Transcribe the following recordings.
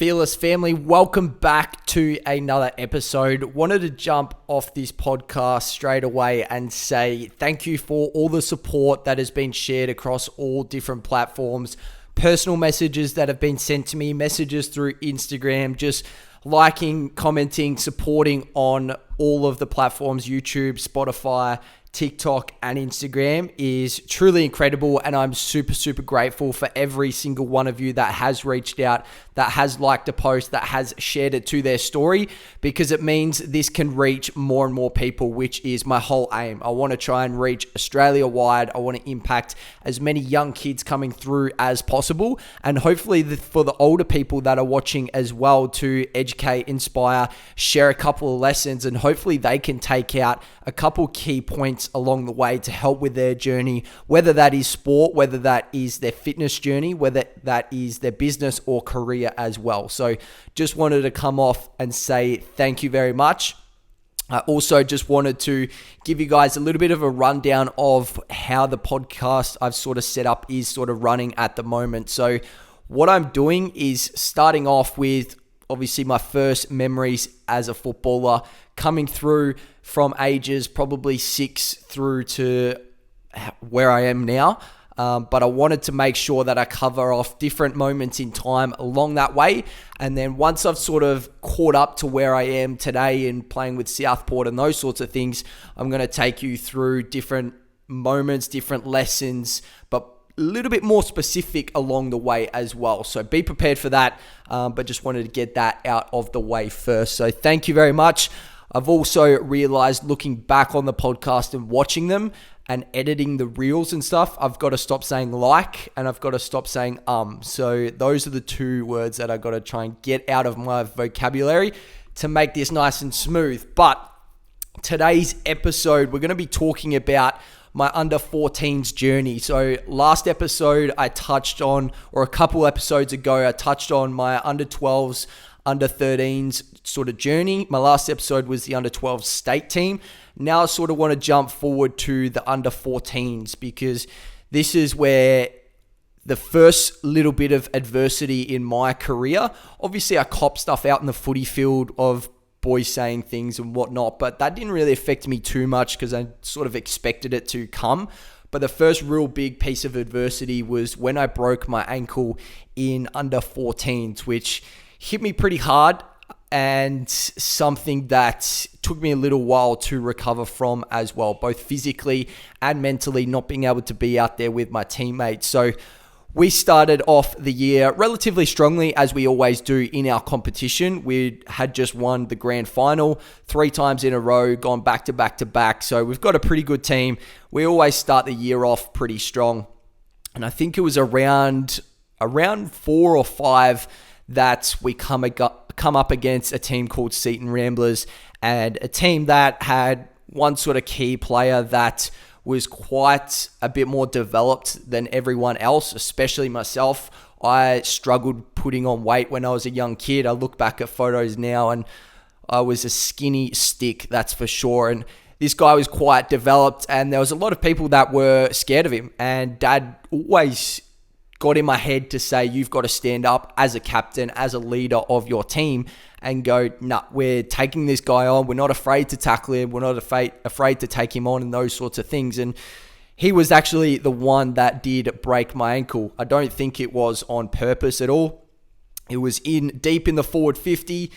Fearless family, welcome back to another episode. Wanted to jump off this podcast straight away and say thank you for all the support that has been shared across all different platforms, personal messages that have been sent to me, messages through Instagram, just liking, commenting, supporting on all of the platforms, YouTube, Spotify, TikTok and Instagram is truly incredible, and I'm super grateful for every single one of you that has reached out, that has liked a post, that has shared it to their story, because it means this can reach more and more people, which is my whole aim. I want to try and reach Australia wide. I want to impact as many young kids coming through as possible, and hopefully for the older people that are watching as well, to educate, inspire, share a couple of lessons, and hopefully they can take out a couple key points along the way to help with their journey, whether that is sport, whether that is their fitness journey, whether that is their business or career as well. So just wanted to come off and say thank you very much. I also just wanted to give you guys a little bit of a rundown of how the podcast I've sort of set up is sort of running at the moment. So what I'm doing is starting off with obviously my first memories as a footballer, coming through from ages probably 6 through to where I am now. But I wanted to make sure that I cover off different moments in time along that way. And then once I've sort of caught up to where I am today in playing with Southport and those sorts of things, I'm going to take you through different moments, different lessons, but a little bit more specific along the way as well. So be prepared for that, but just wanted to get that out of the way first. So thank you very much. I've also realized, looking back on the podcast and watching them and editing the reels and stuff, I've got to stop saying like, and I've got to stop saying So those are the two words that I've got to try and get out of my vocabulary to make this nice and smooth. But today's episode, we're going to be talking about my under 14s journey. So last episode I touched on, or a couple episodes ago, I touched on my under 12s, under 13s sort of journey. My last episode was the under 12s state team. Now I sort of want to jump forward to the under 14s, because this is where the first little bit of adversity in my career, obviously I cop stuff out in the footy field of boys saying things and whatnot, but that didn't really affect me too much because I sort of expected it to come. But the first real big piece of adversity was when I broke my ankle in under 14s, which hit me pretty hard, and something that took me a little while to recover from as well, both physically and mentally, not being able to be out there with my teammates. So we started off the year relatively strongly, as we always do in our competition. We had just won the grand final 3 times in a row, gone back to back to back. So we've got a pretty good team. We always start the year off pretty strong. And I think it was around 4 or 5 that we come up against a team called Seton Ramblers, and a team that had one sort of key player that was quite a bit more developed than everyone else, especially myself. I struggled putting on weight when I was a young kid. I look back at photos now and I was a skinny stick, that's for sure. And this guy was quite developed, and there was a lot of people that were scared of him. And Dad always got in my head to say, you've got to stand up as a captain, as a leader of your team, and go, nah, we're taking this guy on. We're not afraid to tackle him. We're not afraid to take him on, and those sorts of things. And he was actually the one that did break my ankle. I don't think it was on purpose at all. It was deep in the forward 50.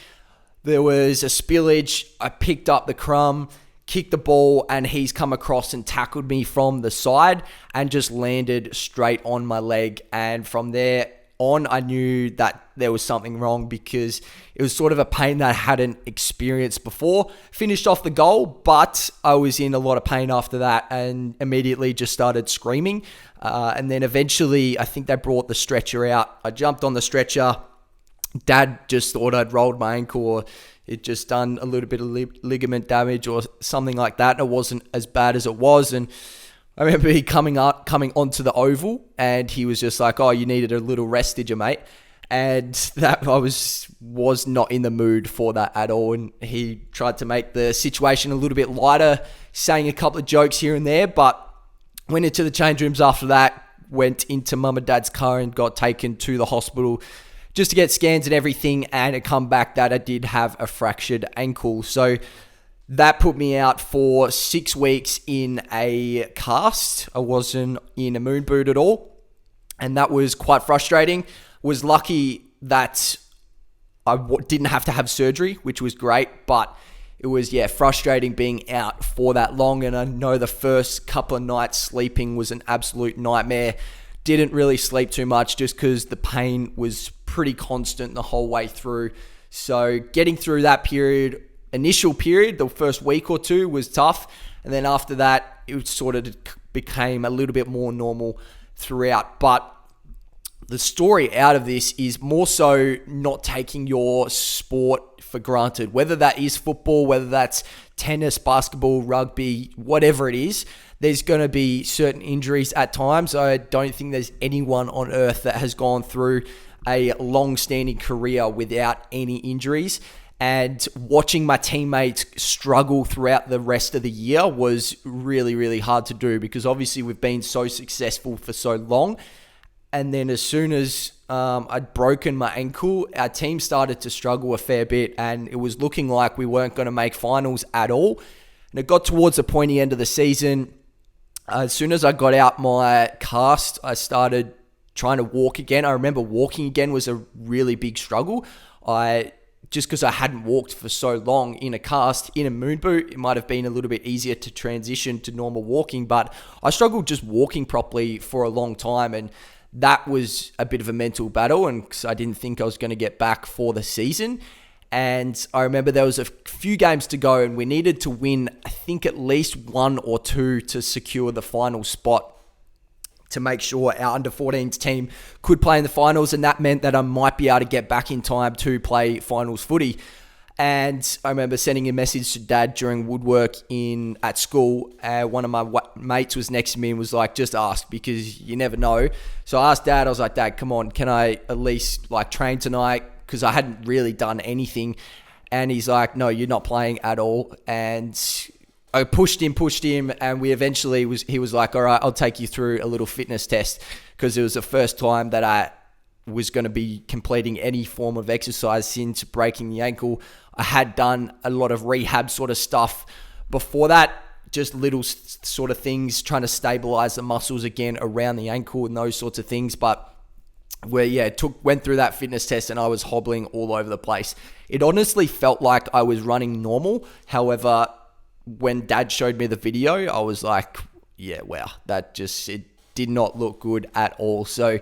There was a spillage. I picked up the crumb, kicked the ball, and he's come across and tackled me from the side and just landed straight on my leg. And from there on, I knew that there was something wrong, because it was sort of a pain that I hadn't experienced before. Finished off the goal, but I was in a lot of pain after that and immediately just started screaming. And then eventually, I think they brought the stretcher out. I jumped on the stretcher. Dad just thought I'd rolled my ankle, or it just done a little bit of ligament damage or something like that. And it wasn't as bad as it was. And I remember he coming onto the oval, and he was just like, oh, you needed a little rest, did you, mate? And that I was not in the mood for that at all. And he tried to make the situation a little bit lighter, saying a couple of jokes here and there, but went into the change rooms after that, went into mum and dad's car and got taken to the hospital just to get scans and everything, and it come back that I did have a fractured ankle. So that put me out for 6 weeks in a cast. I wasn't in a moon boot at all, and that was quite frustrating. Was lucky that I didn't have to have surgery, which was great, but it was, frustrating being out for that long. And I know the first couple of nights sleeping was an absolute nightmare. Didn't really sleep too much just because the pain was pretty constant the whole way through. So getting through that initial period, the first week or two was tough. And then after that, it sort of became a little bit more normal throughout. But the story out of this is more so not taking your sport for granted, whether that is football, whether that's tennis, basketball, rugby, whatever it is. There's going to be certain injuries at times. I don't think there's anyone on earth that has gone through a long-standing career without any injuries. And watching my teammates struggle throughout the rest of the year was really, really hard to do, because obviously we've been so successful for so long. And then as soon as I'd broken my ankle, our team started to struggle a fair bit, and it was looking like we weren't going to make finals at all. And it got towards the pointy end of the season. As soon as I got out my cast, I started trying to walk again. I remember walking again was a really big struggle. Just because I hadn't walked for so long in a cast, in a moon boot, it might have been a little bit easier to transition to normal walking, but I struggled just walking properly for a long time, and that was a bit of a mental battle, and I didn't think I was going to get back for the season. And I remember there was a few games to go, and we needed to win, I think, at least 1 or 2 to secure the final spot, to make sure our under-14s team could play in the finals. And that meant that I might be able to get back in time to play finals footy. And I remember sending a message to Dad during woodwork at school. One of my mates was next to me and was like, just ask, because you never know. So I asked Dad, I was like, Dad, come on, can I at least train tonight? Because I hadn't really done anything. And he's like, no, you're not playing at all. And I pushed him, and he was like, all right, I'll take you through a little fitness test, because it was the first time that I was going to be completing any form of exercise since breaking the ankle. I had done a lot of rehab sort of stuff before that, just little sort of things, trying to stabilize the muscles again around the ankle and those sorts of things. But went through that fitness test, and I was hobbling all over the place. It honestly felt like I was running normal. However, when Dad showed me the video, I was like, yeah, wow, it did not look good at all. So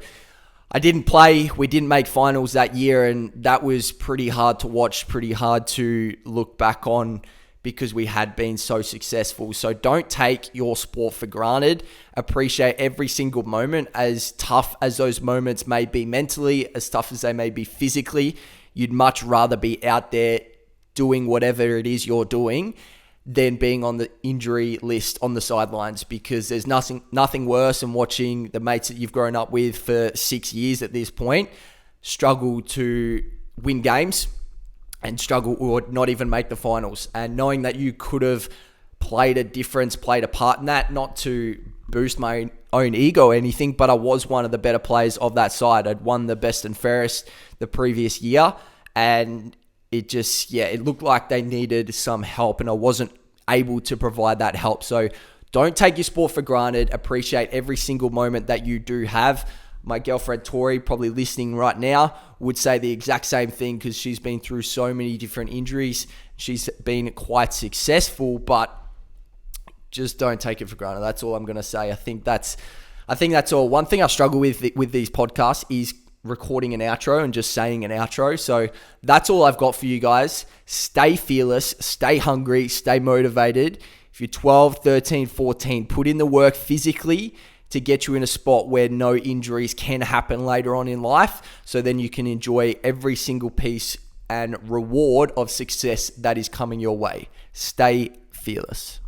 I didn't play. We didn't make finals that year, and that was pretty hard to watch, pretty hard to look back on, because we had been so successful. So don't take your sport for granted. Appreciate every single moment, as tough as those moments may be mentally, as tough as they may be physically. You'd much rather be out there doing whatever it is you're doing than being on the injury list on the sidelines, because there's nothing worse than watching the mates that you've grown up with for 6 years at this point struggle to win games and struggle or not even make the finals. And knowing that you could have played a part in that, not to boost my own ego or anything, but I was one of the better players of that side. I'd won the best and fairest the previous year, and it looked like they needed some help, and I wasn't able to provide that help. So don't take your sport for granted. Appreciate every single moment that you do have. My girlfriend Tori, probably listening right now, would say the exact same thing, because she's been through so many different injuries. She's been quite successful, but just don't take it for granted. That's all I'm going to say. I think that's all. One thing I struggle with these podcasts is recording an outro and just saying an outro. So that's all I've got for you guys. Stay fearless, stay hungry, stay motivated. If you're 12, 13, 14, put in the work physically to get you in a spot where no injuries can happen later on in life, so then you can enjoy every single piece and reward of success that is coming your way. Stay fearless.